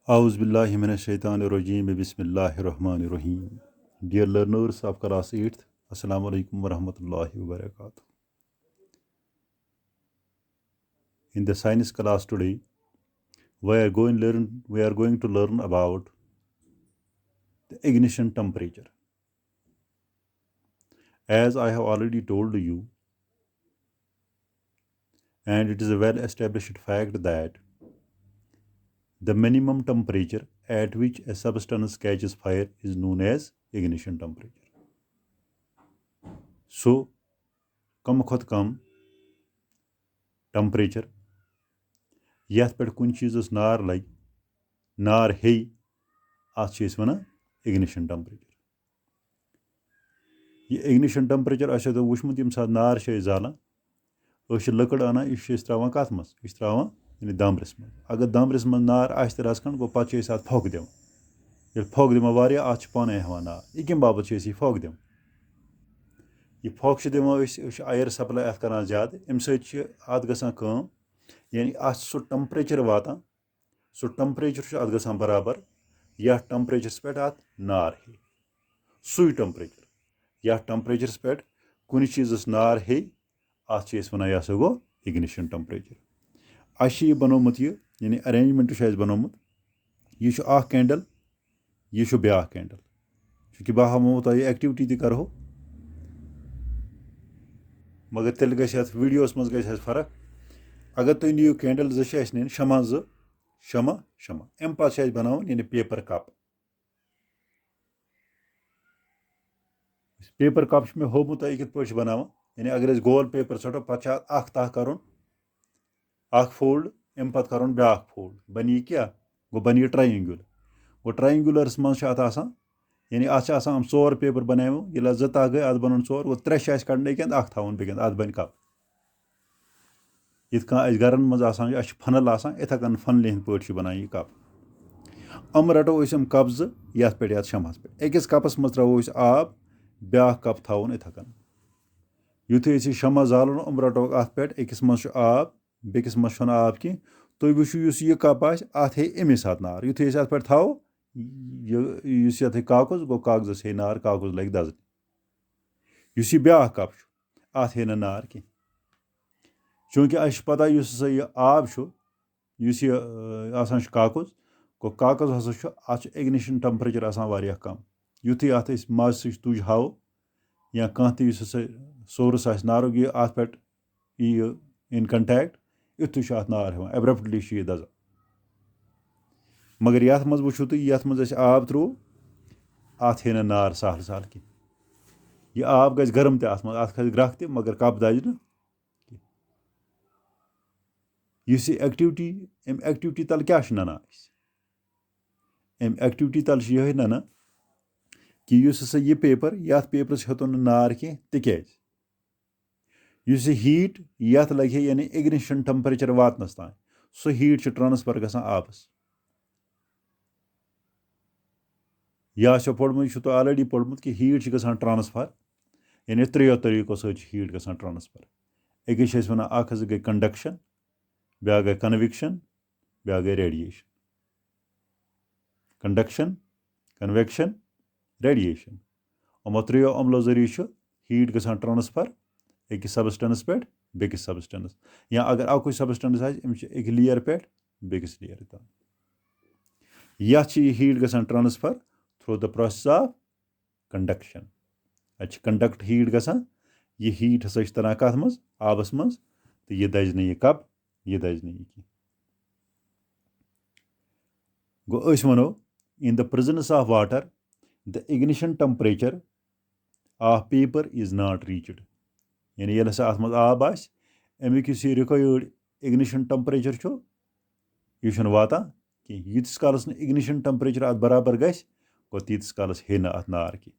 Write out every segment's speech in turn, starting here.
A'udhu billahi minash shaitanir rajim. Bismillahir rahmanir rahim. Dear learners of class 8th, Assalamu alaikum wa rahmatullahi wa barakatuh. In the science class today, we are going to learn about the ignition temperature. As I have already told you, and it is a well established fact that the minimum temperature at which a substance catches fire is known as ignition temperature. So, कम खुद कम temperature यथ पे कुन चीज़ नार लग नार हे अत one ignition temperature यह ignition temperature आसो तो वुचमुत यम सात नार जालान लकड़ अना यह त्रा कत मज यह त्रा यानी दामरस मज अगर दामरस मज नार आस रसखंड गो पे अत फोक दिवान ये फोक दिवान वारिया अत पाने हवान नार यह कम बाबत यह फोक दिवान यह फोक दिवान आयर सप्लाई अत करान ज्यादा अम सत गसान कम यानी अत सो टेम्परेचर वातान सो टेम्परेचर अत गसान बराबर यथ टेम्परेचरस पे अत नार हे सुई टेम्परेचर यथ टेम्परेचरस पे कुन चीज़स नार हे अत वन यह हसा गो इग्निशन टेम्परेचर यह बनोमुत यानी अरेंजमेंट बनोमुत यह कैंडल यह ब्या कैंडल चूँकि बह हमो तुम एक्टिविटी तह करो मगर तेल गि वीडियोस मज गई फर्क अगर तुम नीयू कैंडल नीन शमा शमा शमा अम पे बनावन यानी पेपर कप पेपर कप मे होमुत कित पे बनावन यानी अगर गोल पेपर छटो पे तह कर फोल्ड अम पे कर ब्या फोल्ड बन यह क्या गो बन यह ट्रायंगुलर गो ट्रायंगुलरस मज यानी अत चोर पेपर बनाव ये जो तह गई अत बन चोर गो त्रे कड़न अख थवन बेकन अत बन कप इत गरन मज फनल इथ कन फनल हंद पे बनान यह कप अम रटो कप जत पे ये शमस पे अकिस कपस मज त्रो आब ब्या कप थवन इथ कन युथे शमा जालन अम रटो अत पे अकिस मज आब बेकिस मज आब कह तुम वुचु यह कप अत हे अमे सात नार युथे अत पे थो ये कागज गो कागजस हे नार कागज लग दजन यह ब्या कप अत हे नार कह चूँकि अस पता यह आब कागज गो कागज हसा अत इग्निशन टेम्परेचर वारिया कम युथे अत मज तुज हाव या कह सोर्स नारुक यह अत पे इन कंटैक्ट युथु अत नार हेवन एब्रप्टली यह दजान मगर ये मज वुचु तुम ये मज आब त्रो अत हे नार सहल सहल कह यह आब गि गर्म तथ मज अत खस ग्रख त मगर कप दज न इस एक्टिविटी अम एक्टिविटी तल क्या नना अम एक्टिविटी तल यह नना कि यह पेपर ये पेपरस हेतुन नार कह तिज हीट ये लगे यानी इग्निशन टेम्परेचर वातनस तान सो हीट ट्रांसफर गसान आबस यह पोर्मुत तो ऑलरेडी पोर्मुत कि हीट गसान ट्रांसफर यानी त्रेयो तरीको हीट गसान ट्रांसफर अकिस वन गई कंडक्शन ब्या गई कन्विक्शन ब्या गई रेडिएशन कंडक्शन कन्वेक्शन रेडिएशन यमो त्रेयो अमलो जरिए हीट गसान ट्रांसफर अकिस सबस्टेंस पे बेकिस सबस्टेंस या अगर अकुई सबस्टेंस एक लेयर पे बेकिस लेयर तान यह हीट गसान transfer through the process of conduction अत कंडक्ट हीट गसान यह हीट हसा तरह कथ मज आबस मज तो यह दज यह कप यह दज यह कह गो वनो in the presence of water the ignition temperature of paper is not reached यानी ये हसा अत मज आब अमुक रिक्वायर्ड इग्निशन टेम्परेचर यह वातान कह यीतिस कालस न इग्निशन टेम्परेचर अत बराबर गस गो तीतिस कालस हे अत नार कह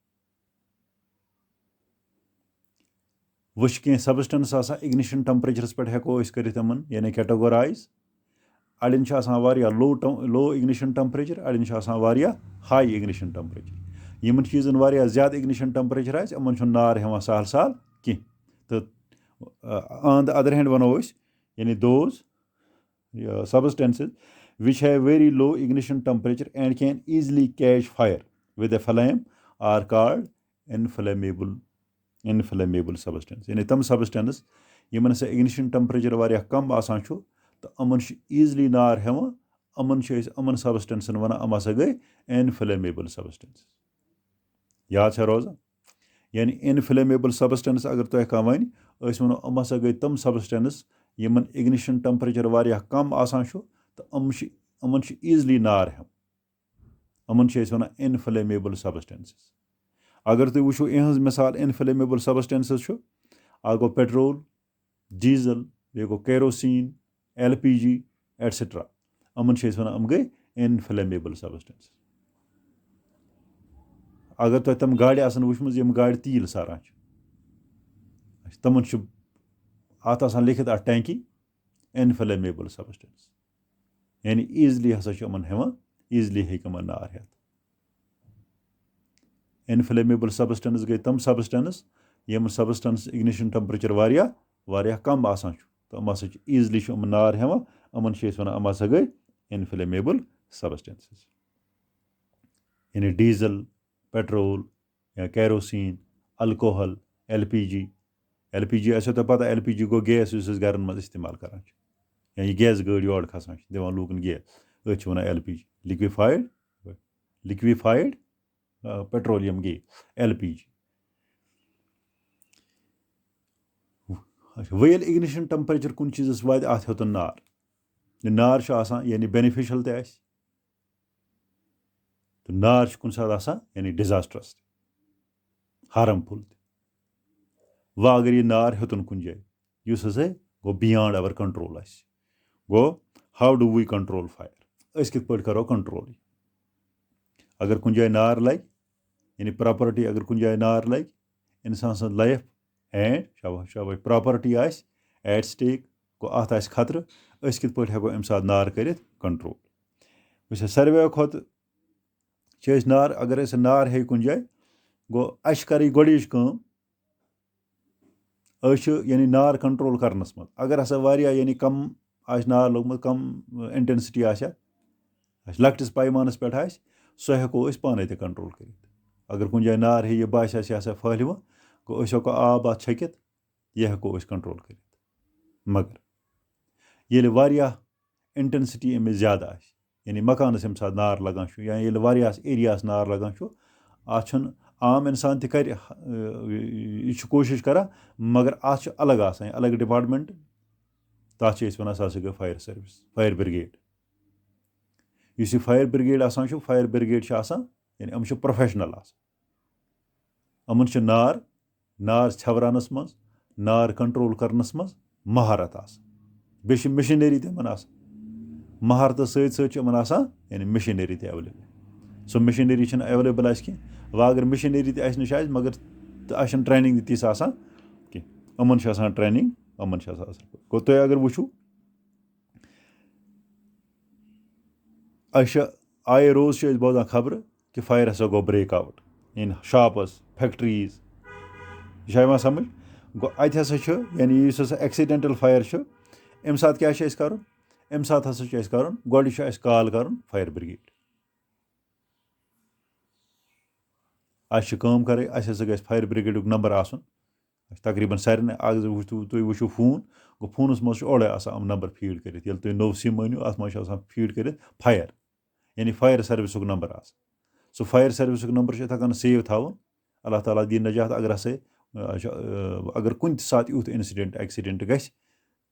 वुच कह सबस्टेंस इग्निशन टेम्परेचरस पे हेको कर यानी कैटेगोराइज अड़न लो इग्निशन टेम्परेचर अड़न हाई इग्निशन टेम्परेचर यमन चीज़न ज्यादा इग्निशन टेम्परेचर आमन नार हेवान सहल सहल कह तो ऑन द अदर हैंड वनो यानी those substances which have very low ignition temperature and can easily catch fire with a flame are called inflammable substance. यानी तम substance यमन से ignition temperature वारिया कम आसान छो तो अमन easily नार हेवा अमन substance वना अमा से गए inflammable substance. याद है रोज़ा यानी inflammable substance अगर तो एक वन वनो अमा से गए तम substance यमन ignition temperature वारिया कम आसान छो तो अमन easily नार हेवा अमन वना inflammable substances. अगर तुम वो इहज मिसाल inflammable substances गो पेट्रोल डीजल बे गो केरोसिन LPG एटसेट्रा अमन वनान अम गई inflammable substances. अगर तुम तम गाड़ी आसन वुचमज यम गाड़ी तील सारान तमन अत आसान लिखित अ टैंकी inflammable substance. यानी ईजली हसा अमन हेवान ईजली हेक अमन नार हेत. inflammable substance गई तम substance यम substance ignition temperature वारिया कम आसान तो अम हसा ईजली अम नार हेवान अमन वनान अम हसा गई inflammable substances. यानी डीजल पेट्रोल या केरोसिन अल्कोहल LPG आसो तो पता LPG गो गैस घर मज इस्तेमाल करान या यह गैस गाड़ी योर खसान दिवान लूकन गैस अच one LPG liquefied petroleum gas LPG. वल इग्निशन टेम्परेचर कुन चीज़ वाद अत हेतुन नार यानी बेनिफिशियल तो नार कुन सात यानी डिजास्टरस हार्मफुल व अगर यह नार हेतुन कुन जाए युस हसा गो बियॉन्ड आवर कंट्रोल गो how do we control fire अस कित पट करो कंट्रोल. अगर कुन जाए नार लग यानी प्रॉपर्टी अगर कुन जाए नार लग इंसान सद लाइफ एंड शाबाश प्रॉपर्टी एट स्टेक गो अत खतर अस कित पट हेको अम सात नार कर कंट्रोल. वह सारे खुद नार अगर अस नार हे कुन जाए गो अस कर गोच कम यानी नार कंट्रोल करनस मज अगर हसा वारिया यानी कम नार लोगमुत कम इंटेंसिटी लकटिस पैमानस पे सो हेको पाने ते कंट्रोल कर. अगर कुन जाए नार हे यह बास यह फहल गो हेको आब अत छकित यह हेको कंट्रोल कर. मगर ये वारिया इंटेंसिटी अमिस ज़्यादा यानी मकानस यम साथ नार लगान या ये वारियास एरियास नार लगान अत आम इंसान तक कोशिश करा मगर अत अलग अलग डिपार्टमेंट तथ वन सा गई फायर सर्विस फायर ब्रिगेड. इस फायर ब्रिगेड फायर ब्रिगेड यानी अम प्रोफेशनल अमन नार छवरानस मज नार कंट्रोल करनस मज महारत बे मशीनरी तमन महारत सतन यानी मशीनरी ते एवेलेबल. सो मशीनरी एवेलेबल कह व अगर मशीनरी तस नश मगर ट्रेनिंग तीस कह अमन ट्रेनिंग अमन गो तुम अगर वो आए रोज बोजान खबर कि फायर हसा गो break out in shops factories यह समझ गो अत यानी एक्सीडेंटल फायर अम सात क्या कर अम सात हसा कर गोड कॉल कर फायर ब्रिगेड कम कर ग फायर ब्रिगेड नंबर तकरीबन सारे तुम वो फोन गो फोनस मज ओड़े अम नंबर फीड कर तुम नो सिम अनु अत मज फीड कर फायर यानी फायर सर्विस नंबर सो फायर सर्विस नंबर हेकान सेव थवन अल्लाह ताला दी नजात अगर हसा अगर कुन सात यूथ इंसिडेंट एक्सीडेंट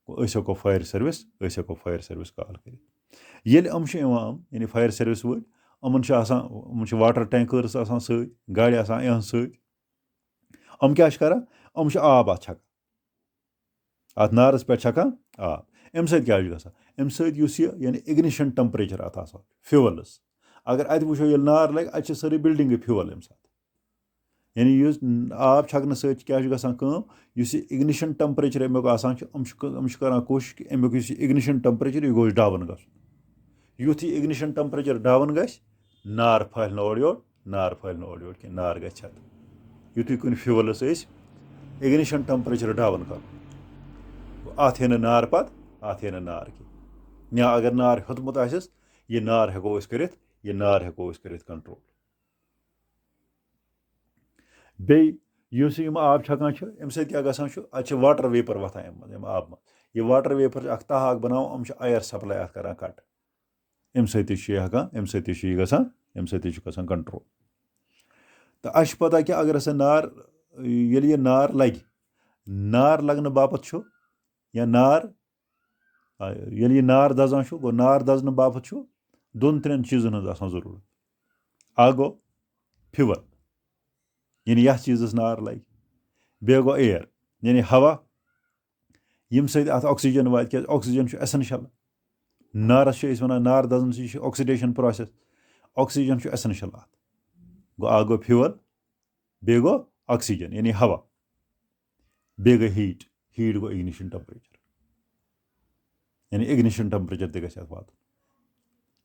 गो फायर सर्विस कॉल कर. ये यानी फायर सर्विस वो अमन वाटर टैंकर्स गाड़ी अहन सम क्या कर आब अत छकान अत नारस पे छकान आब अम सत क्या अम सत यानी इग्निशन टेम्परेचर अत फ्यूअलस अगर अत वो ये नार लगे अत सारी बिल्डिंग फ्यूअल अम सात यानी आब छकन क्या इग्निशन टेम्परेचर अमुक कर कोशिश कि अमुक इग्निशन टेम्परेचर यह गोश डाउन ग युथ इग्निशन टेम्परेचर डाउन ग नार फहल ओर योर कि नार ग छत युथ कुन फ्यूअलस इग्निशन टेम्परेचर डाउन कर अत हे नार पत अत हे नार कि या अगर नार हेतमुत आसिस ये नार हेको अस करित ये नार हेको अस करित कंट्रोल बे युस यम आब छकान छ अम सत क्या गसान छ अत वाटर वेपर वथान अम आब मज ये वाटर वेपर अख तहाक बनाव अम आयर सप्लाई अत करान कट अम सत हेकान अम सत गसान अम सत गसान कंट्रोल तो अस पता कि अगर हसा नार ये नार लगे नार लगने बापत छ या नार ये नार दजान छ गो नार दजन बापत छ दोन त्रेन चीजन हज आसान जरूरत आ गो फ्यूल यानी यथ चीजस नार लगे बे गो एयर यानी हवा यम सत अत ऑक्सीजन वात क्या ऑक्सीजन एसेंशियल नारस वन नार दजन से ऑक्सीडेशन प्रोसेस ऑक्सीजन एसेंशियल अत गो आ गो फ्यूल बे गो ऑक्सीजन यानी हवा बे गई हीट हीट गो इग्निशन टेम्परेचर यानी इग्निशन टेम्परेचर तक गस वात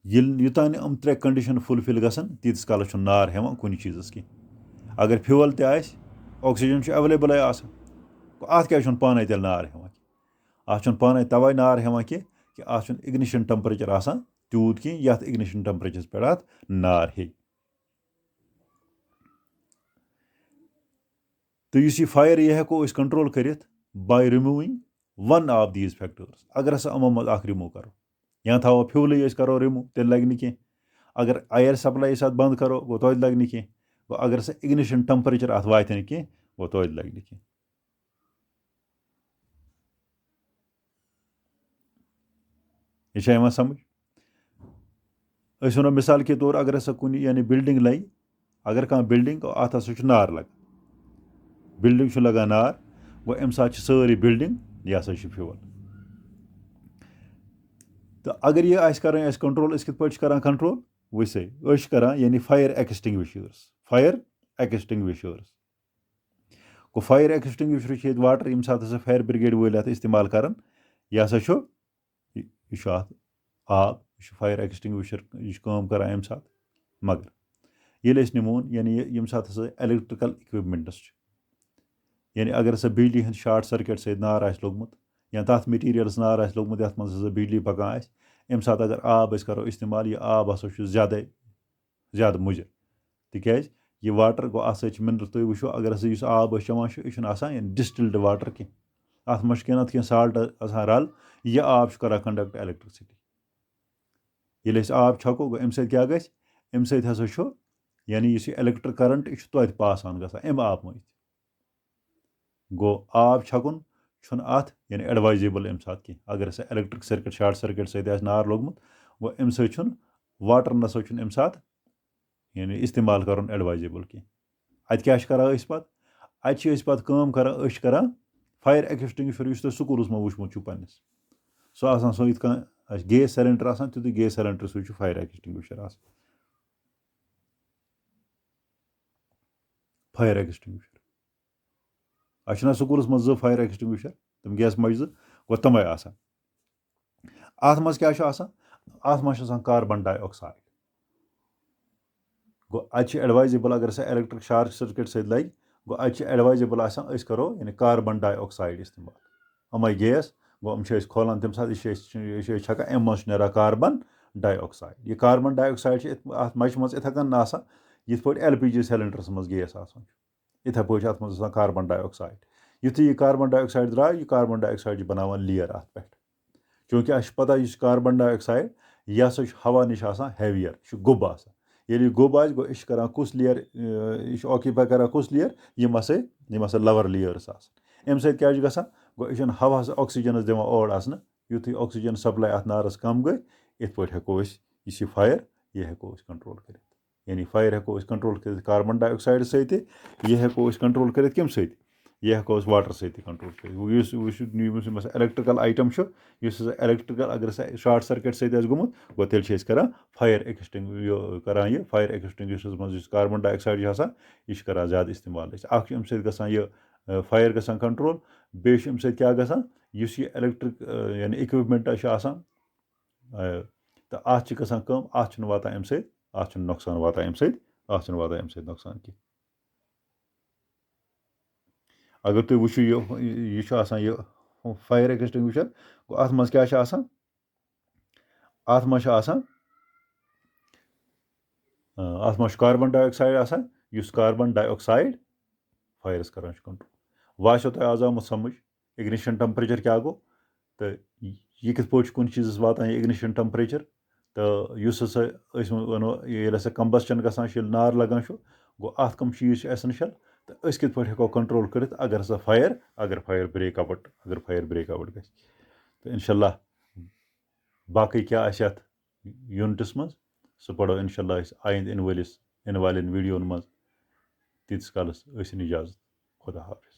युतान यम त्रे कंडीशन फुलफिल गसन तीस कालस नार हेवान कुन चीजस की अगर फ्यूल तह ऑक्सीजन एवेलेबल अत क्या पाने तेल नार हेवान अत पाने तवे नार हेवान कि अत इग्निशन टेम्परेचर आसान तूत कि यथ इग्निशन टेम्परेचर पे अत नार हे तो इस फायर यह हेको कंट्रोल करित by removing one of these factors अगर हसा अमो मज अख रिमूव करो या थो फ्यूल करो रिमूव तेल लगे नी अगर आयर सप्लाई साथ बंद करो गो तो लगे नी गो अगर सा इग्निशन टेम्परेचर अत वात नी गो तो लगे नी यह समझ वो मिसाल के तौर अगर हसा कुन यानी बिल्डिंग लगे अगर कह बिल्डिंग अत हसा नार लग बिल्डिंग लगान नार गो अम सात सारी बिल्डिंग यह हसा फ्यूल तो अगर यह कर कंट्रोल कित पे कर कंट्रोल वैसे कर यानी फायर एक्सटिंग्विशर्स गो फायर एक्सटिंग्विशर वाटर यम सात फायर ब्रिगेड वल इस्तेमाल कर यह हसा यह आब यह फायर एक्सटिंग्विशर यह कर अम सात मगर ये निमोन यानी यम सात इलेक्ट्रिकल इक्विपमेंट्स यानी अगर हसा बिजली हंद शार्ट सर्किट सत नार लोगमुत या तथ मटीरियल्स नार लोगमुत ये मज बिजली पकान अम सात अगर आब करो इस्तेमाल यह आब हसा ज़्यादा मुजर तिकाज यह वाटर गो अत मिनरल तुम वो अगर हसा इस आब चवान यह डिस्टिल्ड वाटर कह अत मज कह साल्ट रल यह आब कर कंडक्ट इलेक्ट्रिसिटी ये आब छको गो अम क्या अम ससा यानी इस इलेक्ट्रिक करंट यह तो पास ऑन गम आब मज गो आब छकुन अत यानी एडवाइजेबल अम सात कह अगर हसा इलेक्ट्रिक सर्किट शार्ट सर्किट सत नार लोगमुत गो अम सत वाटर नसा अम सात यानी इस्तेमाल कर एडवाइजेबल कह अत क्या कर पे कर फायर एक्सटिंग्विशर तुम स्कूलस में वुचमुत पन्नस सो इत गैस सिलेंडर तुत गैस सिलेंडर सू फायर एक्सटिंग्विशर फायर एक्सटिंग्विशर अच्छा स्कूलस मज फायर एक्सटिंग्विशर तम गैस मज गो तमे अत मज क्या अत मज कार्बन डाइऑक्साइड गो अत एडवाइजेबल अगर सा इलेक्ट्रिक शार्ट सर्किट सत लगे गो अत एडवाइजेबल करो यानी कार्बन डाइऑक्साइड इस्तेमाल अमे गैस गो अम खोलान तम सात यह छकान अम मज नेरान कार्बन डाइऑक्साइड यह कार्बन डाइऑक्साइड अत मच मज इथे कन यथ पे LPG सिलेंडरस मज गैस इथे पे अत मज कार्बन डाइऑक्साइड युथ यह कार्बन डाइऑक्साइड द्राव यह कार्बन डाइऑक्साइड बनान लेयर अत पे चूँकि अस पता यह कार्बन डाइऑक्साइड यह हसा हवा नश हैवियर यह गोब ये गोब गो यह कर कुस लेयर यह ऑक्यूपाई कर कुस लेयर यम हसा लवर लेयर्स अम सत क्या गो यह हवा ऑक्सीजन दिवान ओर आसन युथ ऑक्सीजन सप्लाई अत नारस कम गई इत पे हेको यह फायर यह हेको कंट्रोल कर यानी फायर हेको कंट्रोल कर कार्बन डाइऑक्साइड सत यह हेको कंट्रोल कर कम सत यह हेको वाटर सत कंट्रोल कर इलेक्ट्रिकल आइटम इलेक्ट्रिकल अगर शार्ट सर्किट सत गुमुत गो तेल कर फायर एक्सटिंग कर यह फायर एक्सटिंग्विशर्स मज कार्बन डाइऑक्साइड यह कर ज़्यादा इस्तेमाल अम सत फायर गसान कंट्रोल बे अम सत क्या यह इलेक्ट्रिक यानी इक्विपमेंट तो अत गसान कम अत वातान अम सत अत नुकसान वातान अम सत नुकसान की अगर तुम वो यह फायर एक्सटिंग्विशर गो अत मज क्या अत कार्बन डाइऑक्साइड आसान युस कार्बन डाइऑक्साइड फायरस करान कंट्रोल वासो तुम आज आमुत समझ इग्निशन टेम्परेचर क्या गो तो यह कित पे कुन चीज़ वातान इग्निशन टेम्परेचर तो युस हसा वनो ये हसा कंबस्टन गसान नार लगान गो अत कम चीज़ एसेंशियल तो अस कित पे हेको कंट्रोल कर अगर हसा अगर फायर ब्रेक आउट गि तो इंशाल्लाह बाकी क्या अत यूनिटस मज सह पढ़ो इंशाल्लाह आइंद इन वालन वीडियोन मज तीस कालस इजाज़त खुदा हाफिज।